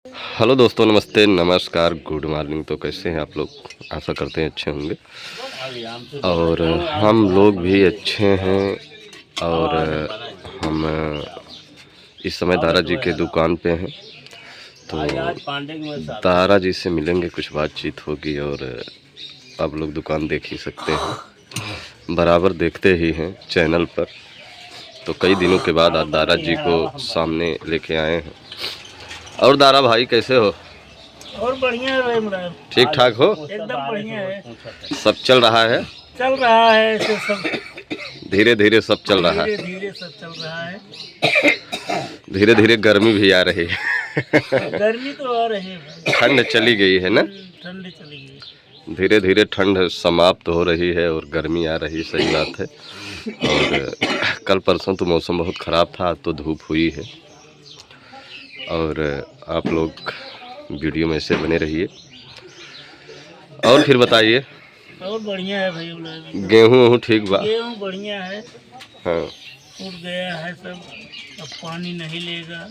Hello दोस्तों, नमस्ते, नमस्कार, गुड मॉर्निंग। तो कैसे हैं आप लोग? आशा करते हैं अच्छे होंगे और हम लोग भी अच्छे हैं। और हम इस समय दारा जी के दुकान पे हैं, तो दारा जी से मिलेंगे, कुछ बातचीत होगी। और आप लोग दुकान देख ही सकते हैं, बराबर देखते ही हैं चैनल पर। तो कई दिनों के बाद आज दारा जी को सामने लेके आए हैं। और दारा भाई कैसे हो? और बढ़िया है भाई, ठीक ठाक हो? एकदम बढ़िया है। सब चल रहा है? चल रहा है ऐसे सब, धीरे धीरे सब चल रहा है। धीरे धीरे सब चल रहा है। धीरे धीरे गर्मी भी आ रही है। गर्मी तो आ रही है, ठंड चली गई है ना? ठंडी चली गई। धीरे धीरे ठंड समाप्त हो रही है और गर्मी आ रही है, सही बात है। और कल परसों तो मौसम बहुत ख़राब था, आज तो धूप हुई है। और आप लोग वीडियो में से बने रहिए। और फिर बताइए। और बढ़िया है भाई, गेहूँ ठीक बा? गेहूँ बढ़िया है। हाँ, उड़ गया है सब, अब पानी नहीं लेगा।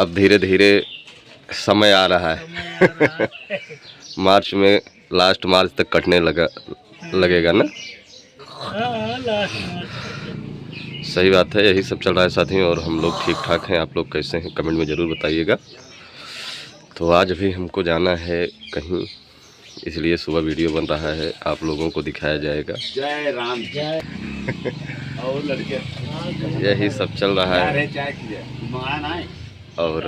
अब धीरे धीरे समय आ रहा है। समय आ रहा है। मार्च में, लास्ट मार्च तक कटने लगेगा ना? हाँ, लास्ट में। सही बात है, यही सब चल रहा है साथियों। और हम लोग ठीक ठाक हैं। आप लोग कैसे हैं कमेंट में ज़रूर बताइएगा। तो आज भी हमको जाना है कहीं, इसलिए सुबह वीडियो बन रहा है, आप लोगों को दिखाया जाएगा। जय राम जय। और लड़के यही सब चल रहा है। और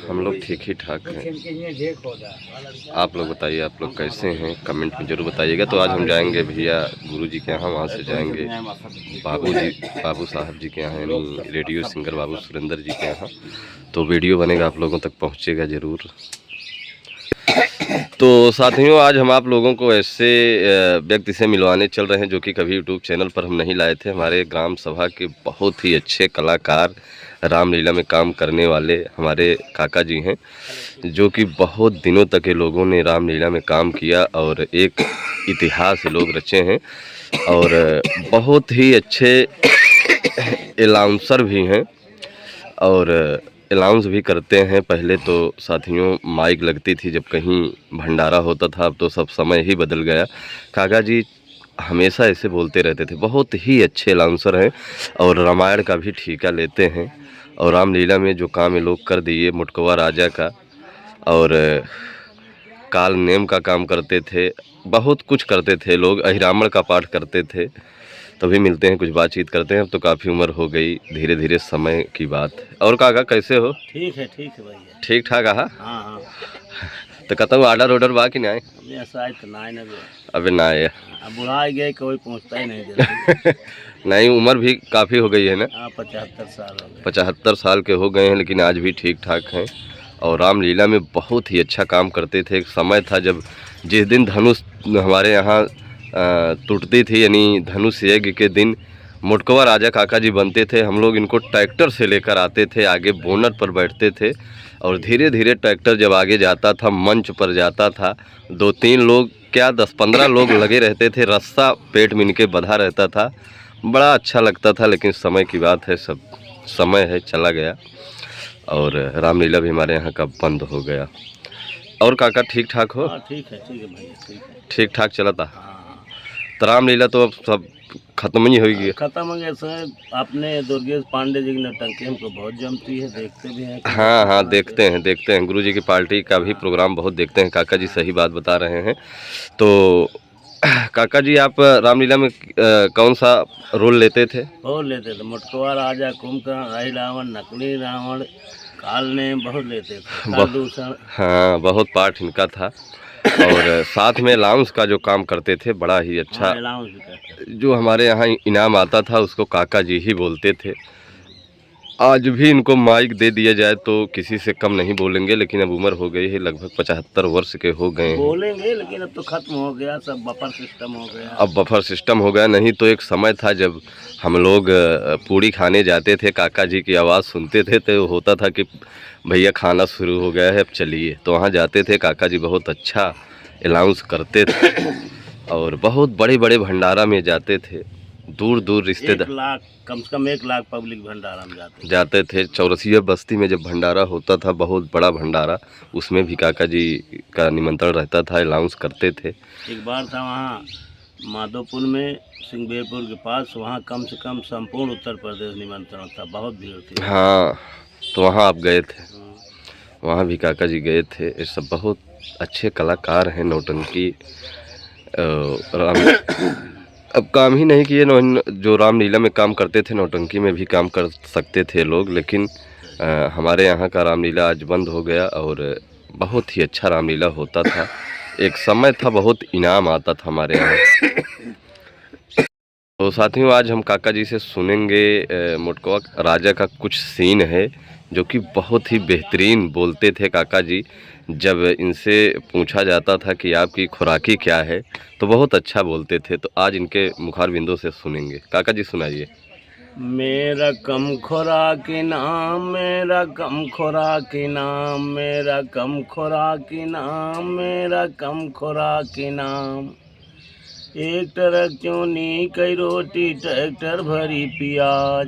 हम लोग ठीक ही ठाक हैं। आप लोग बताइए, आप लोग कैसे हैं कमेंट में ज़रूर बताइएगा। तो आज हम जाएंगे भैया गुरुजी के यहाँ, वहाँ से जाएंगे बाबू साहब जी के यहाँ, यानी रेडियो सिंगर बाबू सुरेंद्र जी के यहाँ। तो वीडियो बनेगा, आप लोगों तक पहुँचेगा ज़रूर। तो साथियों, आज हम आप लोगों को ऐसे व्यक्ति से मिलवाने चल रहे हैं जो कि कभी यूट्यूब चैनल पर हम नहीं लाए थे। हमारे ग्राम सभा के बहुत ही अच्छे कलाकार, रामलीला में काम करने वाले हमारे काका जी हैं, जो कि बहुत दिनों तक ये लोगों ने रामलीला में काम किया और एक इतिहास लोग रचे हैं। और बहुत ही अच्छे अनाउंसर भी हैं और अनाउंस भी करते हैं। पहले तो साथियों माइक लगती थी जब कहीं भंडारा होता था, अब तो सब समय ही बदल गया। काका जी हमेशा ऐसे बोलते रहते थे, बहुत ही अच्छे अनाउंसर हैं और रामायण का भी ठेका लेते हैं। और रामलीला में जो काम ये लोग कर दिए, मुटकवा राजा का और काल नेम का काम करते थे, बहुत कुछ करते थे लोग। अहिरावण का पाठ करते थे। तभी मिलते हैं, कुछ बातचीत करते हैं। अब तो काफ़ी उम्र हो गई, धीरे धीरे समय की बात है। और काका कैसे हो? ठीक है भैया, ठीक ठाक। हाँ हाँ। तो कहता हूँ ऑर्डर बा कि नहीं? तो ना अबे ना है, बुढ़ा गए, कोई पहुँचता ही नहीं जल्दी। नहीं, उम्र भी काफ़ी हो गई है ना? 75 साल हो गए। 75 साल के हो गए हैं, लेकिन आज भी ठीक ठाक हैं। और रामलीला में बहुत ही अच्छा काम करते थे। एक समय था जब जिस दिन धनुष हमारे यहाँ टूटती थी, यानी धनुष यज्ञ के दिन मुटकवा राजा काका जी बनते थे। हम लोग इनको ट्रैक्टर से लेकर आते थे, आगे बोनट पर बैठते थे और धीरे धीरे ट्रैक्टर जब आगे जाता था, मंच पर जाता था, 2-3 लोग क्या 10-15 लोग लगे रहते थे, रस्सा पेट में इनके बंधा रहता था। बड़ा अच्छा लगता था। लेकिन समय की बात है, सब समय है, चला गया और रामलीला भी हमारे यहाँ का बंद हो गया। और काका ठीक ठाक हो? ठीक है भैया, ठीक है, ठीक ठाक चला था। तो रामलीला तो अब सब खत्म ही हो गई। खत्म हो गया सर। आपने दुर्गेश पांडे जी की नौटंकी हमको बहुत जमती है, देखते भी हैं। हाँ, देखते हैं गुरुजी की पार्टी का भी प्रोग्राम बहुत देखते हैं। काका जी सही बात बता रहे हैं। तो काका जी, आप रामलीला में कौन सा रोल लेते थे? मुटकवा राजा, कुंभकर्ण, अहिरावण, नकली रावण, काल ने बहुत लेते थे। हाँ, बहुत पार्ट इनका था। और साथ में अलाउंस का जो काम करते थे, बड़ा ही अच्छा। जो हमारे यहाँ इनाम आता था उसको काका जी ही बोलते थे। आज भी इनको माइक दे दिया जाए तो किसी से कम नहीं बोलेंगे, लेकिन अब उम्र हो गई है, लगभग 75 वर्ष के हो गए हैं। बोलेंगे, लेकिन अब तो खत्म हो गया, सब बफर सिस्टम हो गया। अब बफर सिस्टम हो गया। नहीं तो एक समय था जब हम लोग पूड़ी खाने जाते थे, काका जी की आवाज़ सुनते थे तो होता था कि भैया खाना शुरू हो गया है, अब चलिए। तो वहाँ जाते थे, काका जी बहुत अच्छा अनाउंस करते थे और बहुत बड़े बड़े भंडारा में जाते थे। दूर दूर 1 रिश्तेदार लाख, कम से कम 1 लाख पब्लिक भंडारा में जाते थे। जाते थे। चौरसिया बस्ती में जब भंडारा होता था, बहुत बड़ा भंडारा, उसमें भी काका जी का निमंत्रण रहता था, अनाउंस करते थे। एक बार था वहाँ माधोपुर में, सिंगबेरपुर के पास, वहाँ कम से कम संपूर्ण उत्तर प्रदेश निमंत्रण था, बहुत भीड़ थी। हाँ, तो वहाँ आप गए थे, हाँ। वहाँ भी काका जी गए थे। ये सब बहुत अच्छे कलाकार हैं नौटंकी। राम अब काम ही नहीं किए, जो रामलीला में काम करते थे नौटंकी में भी काम कर सकते थे लोग, लेकिन हमारे यहाँ का रामलीला आज बंद हो गया। और बहुत ही अच्छा रामलीला होता था, एक समय था बहुत इनाम आता था हमारे यहाँ। तो साथियों, आज हम काका जी से सुनेंगे मोटकवा राजा का कुछ सीन है जो कि बहुत ही बेहतरीन बोलते थे काका जी। जब इनसे पूछा जाता था कि आपकी खुराकी क्या है, तो बहुत अच्छा बोलते थे। तो आज इनके मुखार बिंदों से सुनेंगे। काका जी सुनाइए। मेरा कम खुराकी नाम, मेरा कम खुराकी नाम, मेरा कम खुराकी नाम, मेरा कम खुराकी नाम। एक ट्रक चूनी कई रोटी, ट्रैक्टर भरी प्याज,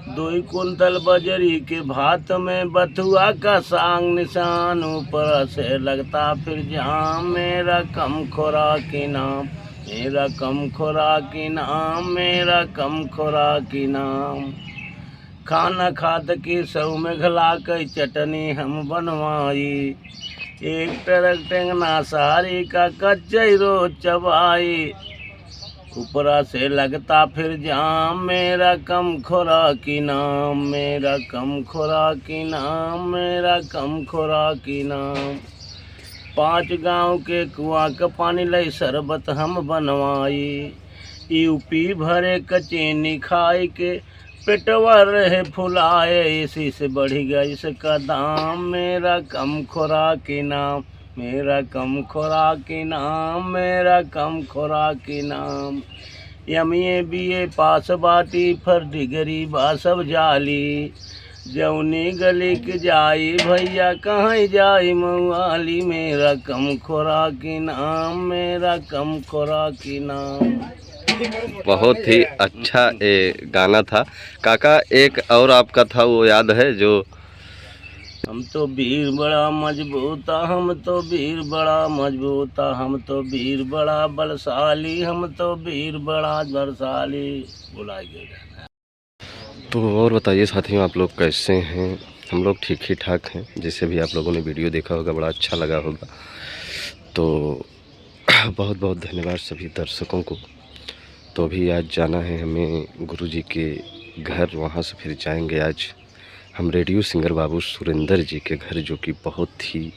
2 कुंतल बजरी के भात में बथुआ का सांग निशान, ऊपर से लगता फिर जाम। मेरा कम खुराकी नाम, मेरा कम खुराकी नाम, मेरा कम खुराकी नाम। खाना खाद की सौ में घला कर चटनी हम बनवाई, एक ट्रक टेंगना सारी का कच्चे रोज चबाई, ऊपरा से लगता फिर जाम। मेरा कम खुराकी नाम, मेरा कम खुराकी नाम, मेरा कम खुराकी नाम। 5 गांव के कुआं का पानी लई शरबत हम बनवाई, यूपी भरे कचीनी खाई के पेटवा रहे फुलाए, इसी से बढ़ गया इसका दाम। मेरा कम खुराकी नाम, मेरा कम खुराकी नाम, मेरा कम खुराकी नाम। MA BA पास बाटी फर डिगरी बा सब जाली, जौनी गली के जाई भैया कहाँ जाई मऊआली। मेरा कम खुराकी नाम, मेरा कम खुराकी नाम। बहुत ही अच्छा गाना था काका। एक और आपका था, वो याद है जो हम तो वीर बड़ा मजबूता, हम तो वीर बड़ा मजबूता, हम तो वीर बड़ा बलशाली, हम तो वीर बड़ा बलशाली। बुलाए गए। तो और बताइए साथियों, आप लोग कैसे हैं? हम लोग ठीक ही ठाक हैं। जैसे भी आप लोगों ने वीडियो देखा होगा, बड़ा अच्छा लगा होगा। तो बहुत बहुत धन्यवाद सभी दर्शकों को। तो अभी आज जाना है हमें गुरुजी के घर, वहाँ से फिर जाएंगे आज हम रेडियो सिंगर बाबू सुरेंद्र जी के घर, जो कि बहुत ही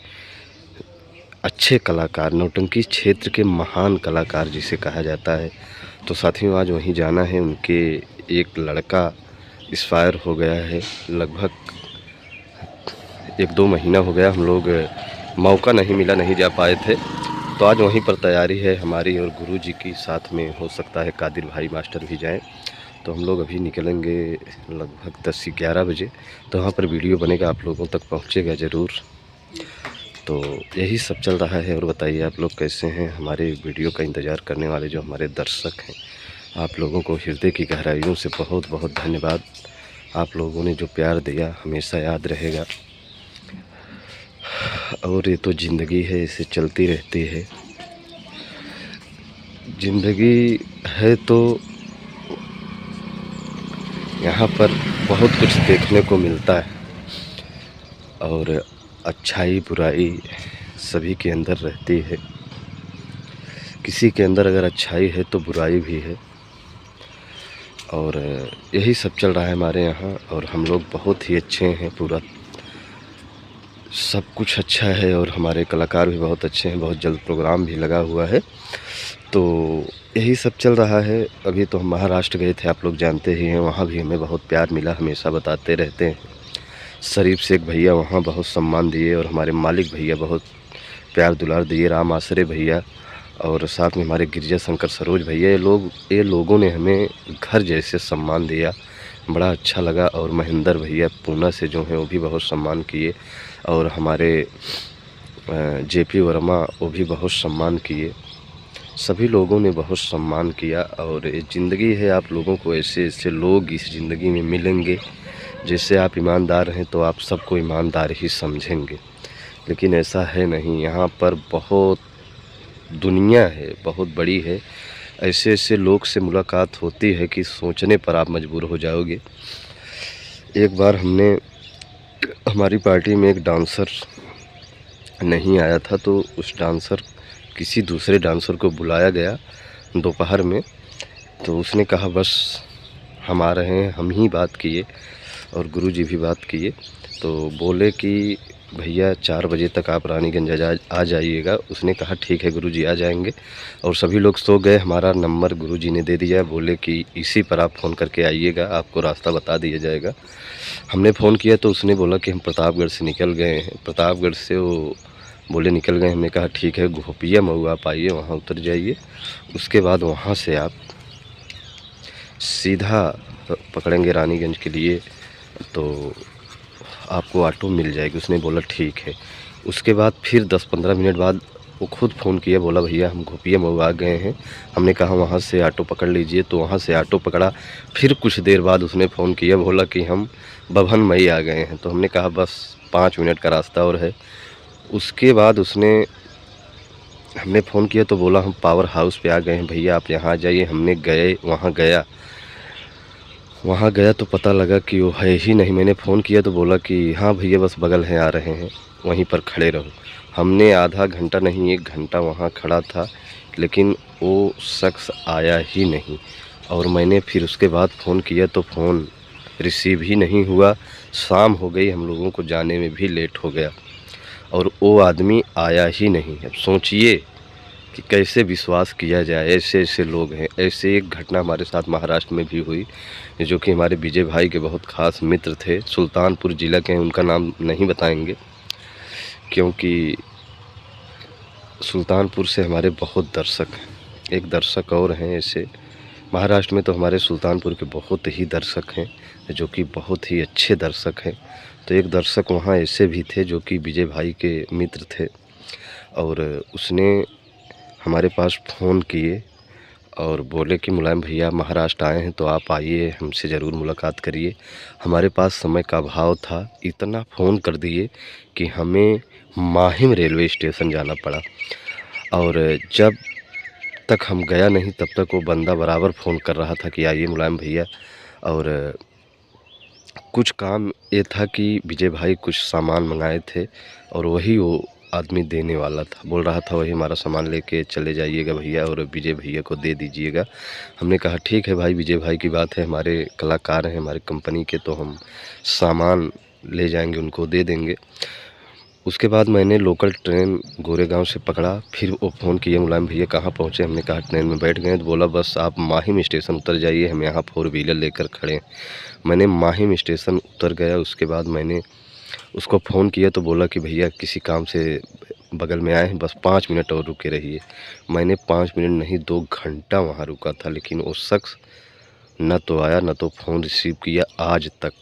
अच्छे कलाकार, नौटंकी क्षेत्र के महान कलाकार जिसे कहा जाता है। तो साथियों, आज वहीं जाना है। उनके एक लड़का एक्सपायर हो गया है, लगभग 1-2 महीना हो गया। हम लोग मौका नहीं मिला, नहीं जा पाए थे। तो आज वहीं पर तैयारी है हमारी और गुरुजी की, साथ में हो सकता है कादिर भाई मास्टर भी जाएं। तो हम लोग अभी निकलेंगे लगभग 10 से 11 बजे। तो वहाँ पर वीडियो बनेगा, आप लोगों तक पहुँचेगा ज़रूर। तो यही सब चल रहा है। और बताइए आप लोग कैसे हैं? हमारे वीडियो का इंतज़ार करने वाले जो हमारे दर्शक हैं, आप लोगों को हृदय की गहराइयों से बहुत बहुत धन्यवाद। आप लोगों ने जो प्यार दिया हमेशा याद रहेगा। और ये तो ज़िंदगी है, इसे चलती रहती है। ज़िंदगी है तो यहाँ पर बहुत कुछ देखने को मिलता है, और अच्छाई बुराई सभी के अंदर रहती है। किसी के अंदर अगर अच्छाई है तो बुराई भी है। और यही सब चल रहा है हमारे यहाँ। और हम लोग बहुत ही अच्छे हैं, पूरा सब कुछ अच्छा है। और हमारे कलाकार भी बहुत अच्छे हैं, बहुत जल्द प्रोग्राम भी लगा हुआ है। तो यही सब चल रहा है। अभी तो हम महाराष्ट्र गए थे, आप लोग जानते ही हैं। वहाँ भी हमें बहुत प्यार मिला, हमेशा बताते रहते हैं। शरीफ शेख भैया वहाँ बहुत सम्मान दिए, और हमारे मालिक भैया बहुत प्यार दुलार दिए, राम आसरे भैया, और साथ में हमारे गिरजा शंकर सरोज भैया। ये लोगों ने हमें घर जैसे सम्मान दिया, बड़ा अच्छा लगा। और महेंद्र भैया पूना से जो हैं, वो भी बहुत सम्मान किए। और हमारे JP वर्मा, वो भी बहुत सम्मान किए। सभी लोगों ने बहुत सम्मान किया। और ये ज़िंदगी है, आप लोगों को ऐसे ऐसे लोग इस ज़िंदगी में मिलेंगे, जैसे आप ईमानदार हैं तो आप सबको ईमानदार ही समझेंगे, लेकिन ऐसा है नहीं। यहाँ पर बहुत दुनिया है, बहुत बड़ी है। ऐसे ऐसे लोग से मुलाकात होती है कि सोचने पर आप मजबूर हो जाओगे। एक बार हमारी पार्टी में एक डांसर नहीं आया था, तो उस डांसर किसी दूसरे डांसर को बुलाया गया दोपहर में। तो उसने कहा बस हम आ रहे हैं। हम ही बात किए और गुरुजी भी बात किए, तो बोले कि भैया 4 बजे तक आप रानीगंज आ जाइएगा। उसने कहा ठीक है गुरुजी, आ जाएंगे। और सभी लोग सो गए। हमारा नंबर गुरुजी ने दे दिया, बोले कि इसी पर आप फ़ोन करके आइएगा, आपको रास्ता बता दिया जाएगा। हमने फ़ोन किया तो उसने बोला कि हम प्रतापगढ़ से निकल गए हैं। प्रतापगढ़ से वो बोले निकल गए। हमने कहा ठीक है, घोपिया मऊ आप आइए, वहाँ उतर जाइए। उसके बाद वहाँ से आप सीधा पकड़ेंगे रानीगंज के लिए, तो आपको ऑटो मिल जाएगी। उसने बोला ठीक है। उसके बाद फिर 10-15 मिनट बाद वो खुद फ़ोन किया, बोला भैया हम घोपिया मऊ आ गए हैं। हमने कहा वहाँ से ऑटो पकड़ लीजिए, तो वहाँ से ऑटो पकड़ा। फिर कुछ देर बाद उसने फ़ोन किया, बोला कि हम बभन मई आ गए हैं। तो हमने कहा बस 5 मिनट का रास्ता और है। उसके बाद हमने फ़ोन किया तो बोला हम पावर हाउस पे आ गए हैं भैया, आप यहाँ आ जाइए। हमने वहाँ गया तो पता लगा कि वो है ही नहीं। मैंने फ़ोन किया तो बोला कि हाँ भैया बस बगल हैं, आ रहे हैं, वहीं पर खड़े रहो। हमने आधा घंटा नहीं 1 घंटा वहाँ खड़ा था, लेकिन वो शख्स आया ही नहीं। और मैंने फिर उसके बाद फ़ोन किया तो फ़ोन रिसीव ही नहीं हुआ। शाम हो गई, हम लोगों को जाने में भी लेट हो गया और वो आदमी आया ही नहीं। अब सोचिए कि कैसे विश्वास किया जाए, ऐसे ऐसे लोग हैं। ऐसे एक घटना हमारे साथ महाराष्ट्र में भी हुई, जो कि हमारे विजय भाई के बहुत ख़ास मित्र थे, सुल्तानपुर ज़िला के हैं। उनका नाम नहीं बताएंगे क्योंकि सुल्तानपुर से हमारे बहुत दर्शक हैं। एक दर्शक और हैं ऐसे, महाराष्ट्र में तो हमारे सुल्तानपुर के बहुत ही दर्शक हैं, जो कि बहुत ही अच्छे दर्शक हैं। तो एक दर्शक वहाँ ऐसे भी थे जो कि विजय भाई के मित्र थे, और उसने हमारे पास फ़ोन किए और बोले कि मुलायम भैया महाराष्ट्र आए हैं तो आप आइए, हमसे ज़रूर मुलाकात करिए। हमारे पास समय का अभाव था, इतना फ़ोन कर दिए कि हमें माहिम रेलवे स्टेशन जाना पड़ा। और जब तक हम गया नहीं तब तक वो बंदा बराबर फ़ोन कर रहा था कि आइए मुलायम भैया। और कुछ काम ये था कि विजय भाई कुछ सामान मंगाए थे और वही वो आदमी देने वाला था। बोल रहा था वही हमारा सामान लेके चले जाइएगा भैया और विजय भैया को दे दीजिएगा। हमने कहा ठीक है भाई, विजय भाई की बात है, हमारे कलाकार हैं हमारी कंपनी के, तो हम सामान ले जाएंगे, उनको दे देंगे। उसके बाद मैंने लोकल ट्रेन गोरेगांव से पकड़ा। फिर वो फ़ोन किए मुलायम भैया कहाँ पहुँचे। हमने कहा ट्रेन में बैठ गए। तो बोला बस आप माहिम स्टेशन उतर जाइए, हम यहाँ 4 व्हीलर लेकर खड़े हैं। मैंने माहिम स्टेशन उतर गया। उसके बाद मैंने उसको फ़ोन किया तो बोला कि भैया किसी काम से बगल में आए हैं, बस 5 मिनट और रुके रहिए। मैंने 5 मिनट नहीं 2 घंटा वहाँ रुका था, लेकिन वो शख्स न तो आया न तो फ़ोन रिसीव किया आज तक।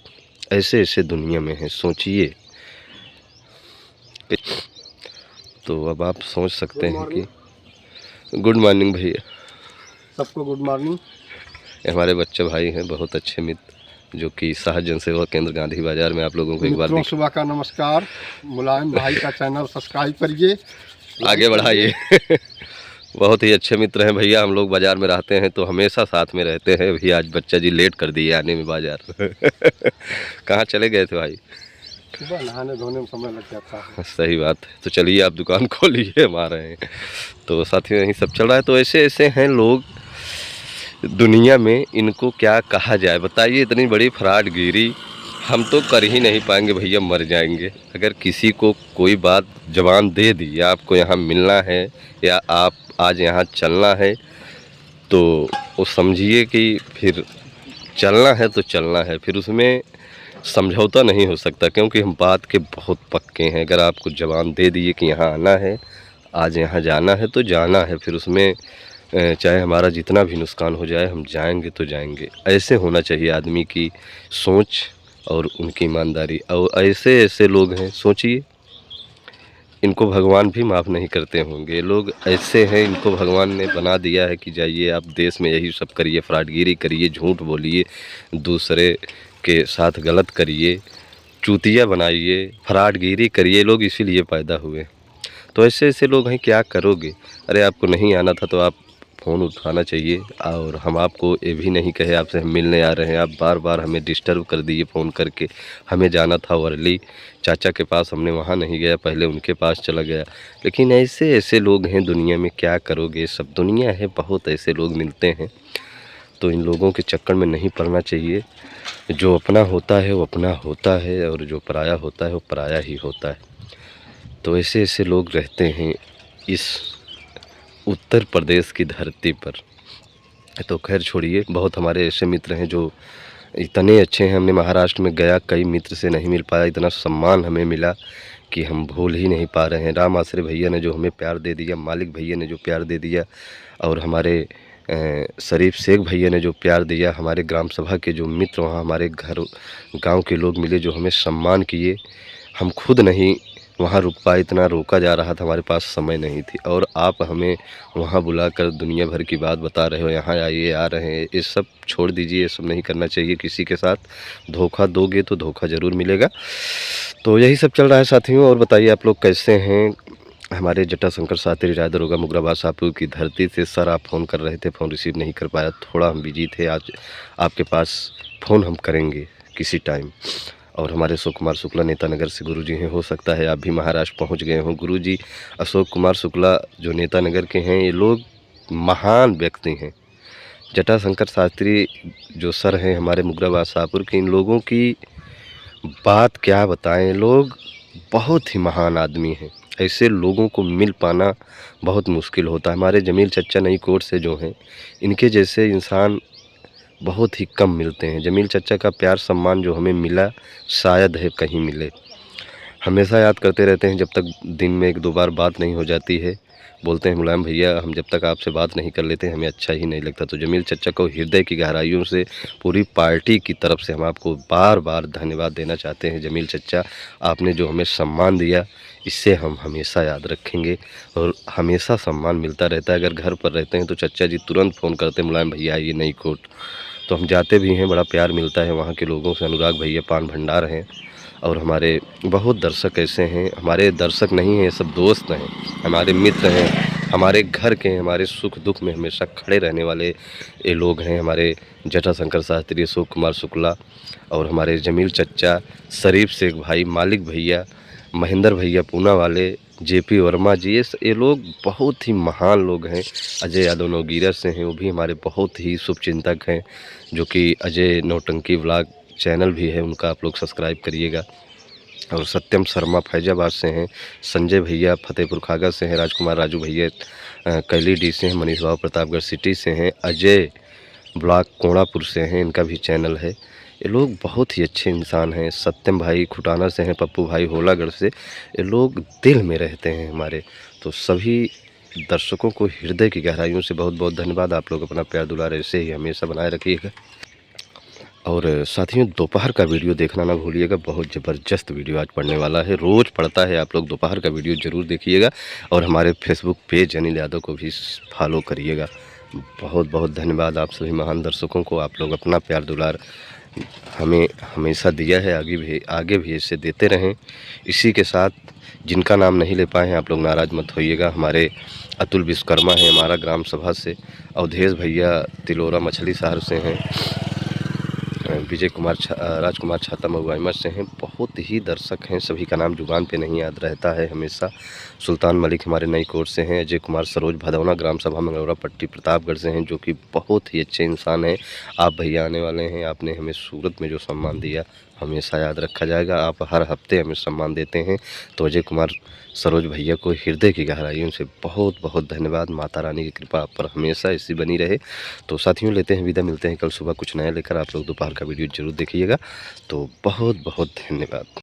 ऐसे ऐसे दुनिया में हैं, सोचिए। तो अब आप सोच सकते हैं कि गुड मॉर्निंग भैया, सबको गुड मॉर्निंग। हमारे बच्चे भाई हैं, बहुत अच्छे मित्र, जो कि साह जन सेवा केंद्र गांधी बाजार में आप लोगों को एक बार मित्रों सुबह का नमस्कार। मुलायम भाई का चैनल सब्सक्राइब करिए, आगे बढ़ाइए। बहुत ही अच्छे मित्र हैं भैया। हम लोग बाज़ार में रहते हैं तो हमेशा साथ में रहते हैं। भैया आज बच्चा जी लेट कर दिए आने में बाज़ार। कहाँ चले गए थे भाई? सुबह नहाने धोने में समय लग जाता है। सही बात है। तो चलिए आप दुकान खोलिए, हम आ रहे हैं। तो साथियों यही सब चल रहा है। तो ऐसे ऐसे हैं लोग दुनिया में, इनको क्या कहा जाए बताइए। इतनी बड़ी फ्रॉडगिरी हम तो कर ही नहीं पाएंगे भैया, मर जाएंगे। अगर किसी को कोई बात जबान दे दी या आपको यहाँ मिलना है या आप आज यहाँ चलना है, तो वो समझिए कि फिर चलना है तो चलना है, फिर उसमें समझौता नहीं हो सकता, क्योंकि हम बात के बहुत पक्के हैं। अगर आपको ज़बान दे दिए कि यहाँ आना है, आज यहाँ जाना है तो जाना है, फिर उसमें चाहे हमारा जितना भी नुकसान हो जाए हम जाएंगे तो जाएंगे। ऐसे होना चाहिए आदमी की सोच और उनकी ईमानदारी। और ऐसे ऐसे लोग हैं, सोचिए इनको भगवान भी माफ़ नहीं करते होंगे। ये लोग ऐसे हैं, इनको भगवान ने बना दिया है कि जाइए आप देश में यही सब करिए, फ्रॉडगिरी करिए, झूठ बोलिए, दूसरे के साथ गलत करिए, चूतिया बनाइए, फ्रॉडगिरी करिए। लोग इसीलिए पैदा हुए। तो ऐसे ऐसे लोग हैं, क्या करोगे? अरे आपको नहीं आना था तो आप फ़ोन उठाना चाहिए। और हम आपको ये भी नहीं कहे आपसे हम मिलने आ रहे हैं, आप बार बार हमें डिस्टर्ब कर दिए फ़ोन करके। हमें जाना था वर्ली चाचा के पास, हमने वहाँ नहीं गया, पहले उनके पास चला गया। लेकिन ऐसे ऐसे लोग हैं दुनिया में, क्या करोगे? सब दुनिया है, बहुत ऐसे लोग मिलते हैं। तो इन लोगों के चक्कर में नहीं पड़ना चाहिए। जो अपना होता है वो अपना होता है, और जो पराया होता है वो पराया ही होता है। तो ऐसे ऐसे लोग रहते हैं इस उत्तर प्रदेश की धरती पर। तो खैर छोड़िए, बहुत हमारे ऐसे मित्र हैं जो इतने अच्छे हैं। हमने महाराष्ट्र में गया, कई मित्र से नहीं मिल पाया, इतना सम्मान हमें मिला कि हम भूल ही नहीं पा रहे हैं। राम आश्रय भैया ने जो हमें प्यार दे दिया, मालिक भैया ने जो प्यार दे दिया, और हमारे शरीफ शेख भैया ने जो प्यार दिया, हमारे ग्राम सभा के जो मित्र वहाँ हमारे घर गांव के लोग मिले जो हमें सम्मान किए। हम खुद नहीं वहाँ रुक पाए, इतना रोका जा रहा था, हमारे पास समय नहीं थी। और आप हमें वहाँ बुलाकर दुनिया भर की बात बता रहे हो, यहाँ आइए, आ रहे हैं। ये सब छोड़ दीजिए, ये सब नहीं करना चाहिए। किसी के साथ धोखा दोगे तो धोखा ज़रूर मिलेगा। तो यही सब चल रहा है साथियों। और बताइए आप लोग कैसे हैं? हमारे जटाशंकर शास्त्री राय दरोगा मुगराबाद शाहपुर की धरती से सर आप फ़ोन कर रहे थे, फ़ोन रिसीव नहीं कर पाया, थोड़ा हम बिजी थे। आज आपके पास फ़ोन हम करेंगे किसी टाइम। और हमारे अशोक कुमार शुक्ला नेता नगर से गुरुजी हैं, हो सकता है आप भी महाराष्ट्र पहुंच गए हों। गुरुजी अशोक कुमार शुक्ला जो नेता नगर के हैं, ये लोग महान व्यक्ति हैं। जटाशंकर शास्त्री जो सर हैं हमारे मुगराबाद शाहपुर के, इन लोगों की बात क्या बताएं। लोग बहुत ही महान आदमी हैं। ऐसे लोगों को मिल पाना बहुत मुश्किल होता है। हमारे जमील चच्चा नई कोट से जो हैं, इनके जैसे इंसान बहुत ही कम मिलते हैं। जमील चच्चा का प्यार सम्मान जो हमें मिला, शायद है कहीं मिले। हमेशा याद करते रहते हैं, जब तक दिन में 1-2 बार बात नहीं हो जाती है, बोलते हैं मुलायम भैया हम जब तक आपसे बात नहीं कर लेते हमें अच्छा ही नहीं लगता। तो जमील चच्चा को हृदय की गहराइयों से पूरी पार्टी की तरफ से हम आपको बार बार धन्यवाद देना चाहते हैं। जमील चच्चा, आपने जो हमें सम्मान दिया, इससे हम हमेशा याद रखेंगे और हमेशा सम्मान मिलता रहता है। अगर घर पर रहते हैं तो चच्चा जी तुरंत फ़ोन करते हैं, मुलायम भैया आइए नई कोट। तो हम जाते भी हैं, बड़ा प्यार मिलता है वहाँ के लोगों से। अनुराग भैया पान भंडार हैं, और हमारे बहुत दर्शक ऐसे हैं, हमारे दर्शक नहीं हैं, ये सब दोस्त हैं, हमारे मित्र हैं, हमारे घर के हैं, हमारे सुख दुख में हमेशा खड़े रहने वाले ये लोग हैं। हमारे जटाशंकर शास्त्री, अशोक कुमार शुक्ला, और हमारे जमील चच्चा, शरीफ शेख भाई, मालिक भैया, महेंद्र भैया पूना वाले, जेपी वर्मा जी, ये लोग बहुत ही महान लोग हैं। अजय यादव नवगीरा से हैं, वो भी हमारे बहुत ही शुभचिंतक हैं, जो कि अजय नौटंकी व्लॉग चैनल भी है उनका, आप लोग सब्सक्राइब करिएगा। और सत्यम शर्मा फैजाबाद से हैं, संजय भैया फतेहपुर खागा से हैं, राजकुमार राजू भैया कैली डी से हैं, मनीष बाबू प्रतापगढ़ सिटी से हैं, अजय ब्लॉक कोणापुर से हैं, इनका भी चैनल है। ये लोग बहुत ही अच्छे इंसान हैं। सत्यम भाई खुटाना से हैं, पप्पू भाई होलागढ़ से, ये लोग दिल में रहते हैं हमारे। तो सभी दर्शकों को हृदय की गहराइयों से बहुत बहुत धन्यवाद। आप लोग अपना प्यार दुलार ऐसे ही हमेशा बनाए रखिएगा। और साथियों, दोपहर का वीडियो देखना ना भूलिएगा, बहुत ज़बरदस्त वीडियो आज पढ़ने वाला है। रोज़ पढ़ता है, आप लोग दोपहर का वीडियो ज़रूर देखिएगा। और हमारे फेसबुक पेज अनिल यादव को भी फॉलो करिएगा। बहुत बहुत धन्यवाद आप सभी महान दर्शकों को। आप लोग अपना प्यार दुलार हमें हमेशा दिया है, आगे भी ऐसे देते रहें। इसी के साथ जिनका नाम नहीं ले पाए हैं, आप लोग नाराज़ मत होइएगा। हमारे अतुल विश्वकर्मा हैं हमारा ग्राम सभा से, अवधेश भैया तिलोरा मछली शहर से हैं, विजय कुमार राजकुमार छाता मऊआइमर से हैं। बहुत ही दर्शक हैं, सभी का नाम जुबान पे नहीं याद रहता है हमेशा। सुल्तान मलिक हमारे नई कोट से हैं, अजय कुमार सरोज भदौना ग्राम सभा मंगलौरा पट्टी प्रतापगढ़ से हैं, जो कि बहुत ही अच्छे इंसान हैं। आप भैया आने वाले हैं, आपने हमें सूरत में जो सम्मान दिया हमेशा याद रखा जाएगा। आप हर हफ्ते हमें सम्मान देते हैं। तो अजय कुमार सरोज भैया को हृदय की गहराइयों से बहुत बहुत धन्यवाद। माता रानी की कृपा आप पर हमेशा ऐसी बनी रहे। तो साथियों, लेते हैं विदा, मिलते हैं कल सुबह कुछ नया लेकर। आप लोग दोपहर का वीडियो जरूर देखिएगा। तो बहुत बहुत धन्यवाद।